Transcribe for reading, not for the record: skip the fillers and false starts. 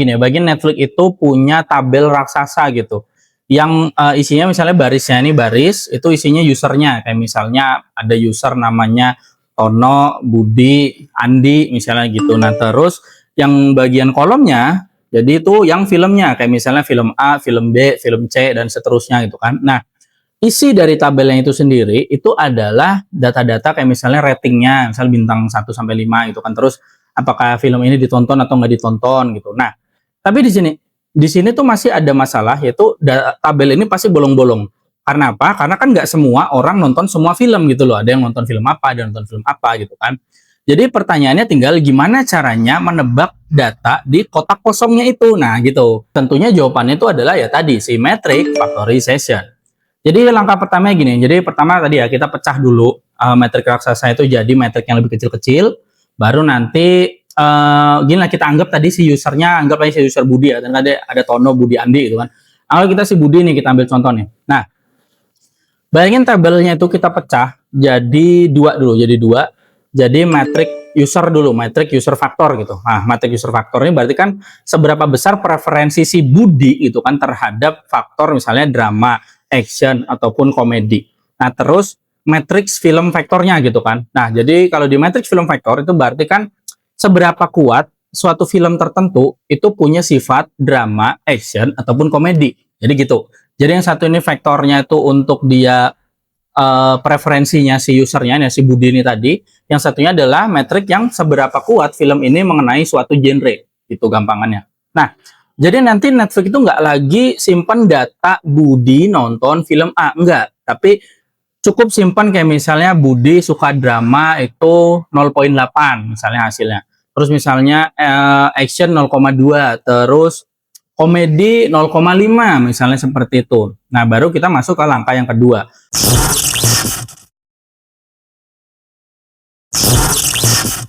Gini ya, bagian Netflix itu punya tabel raksasa gitu. Yang isinya misalnya barisnya ini baris, itu isinya usernya. Kayak misalnya ada user namanya Tono, Budi, Andi, misalnya gitu. Nah, terus yang bagian kolomnya, jadi itu yang filmnya. Kayak misalnya film A, film B, film C, dan seterusnya gitu kan. Nah, isi dari tabelnya itu sendiri, itu adalah data-data kayak misalnya ratingnya, misalnya bintang 1-5 gitu kan. Terus apakah film ini ditonton atau nggak ditonton gitu. Nah, tapi di sini tuh masih ada masalah, yaitu tabel ini pasti bolong-bolong. Karena apa? Karena kan nggak semua orang nonton semua film gitu loh. Ada yang nonton film apa, ada yang nonton film apa gitu kan. Jadi pertanyaannya tinggal gimana caranya menebak data di kotak kosongnya itu. Nah gitu. Tentunya jawabannya itu adalah ya tadi, symmetric factorization. Jadi langkah pertama gini. Jadi pertama tadi ya kita pecah dulu metrik raksasa itu jadi metrik yang lebih kecil-kecil. Baru nanti gini lah, kita anggap tadi si usernya, anggap aja si user Budi ya, dan ada Tono, Budi, Andi gitu kan. Kalau kita si Budi nih, kita ambil contoh nih. Nah, bayangin tabelnya itu kita pecah jadi dua dulu, jadi metrik user dulu, metrik user faktor gitu. Nah, metrik user faktor ini berarti kan seberapa besar preferensi si Budi itu kan terhadap faktor misalnya drama, action, ataupun komedi. Nah, terus matrix film faktornya gitu kan. Nah, jadi kalau di matrix film faktor itu berarti kan seberapa kuat suatu film tertentu itu punya sifat drama, action, ataupun komedi. Jadi gitu. Jadi yang satu ini faktornya itu untuk dia preferensinya si usernya, ya si Budi ini tadi. Yang satunya adalah metrik yang seberapa kuat film ini mengenai suatu genre. Itu gampangannya. Nah, jadi nanti Netflix itu nggak lagi simpan data Budi nonton film A. Enggak. Tapi cukup simpan kayak misalnya Budi suka drama itu 0,8 misalnya hasilnya. Terus misalnya action 0,2, terus komedi 0,5 misalnya seperti itu. Nah, baru kita masuk ke langkah yang kedua.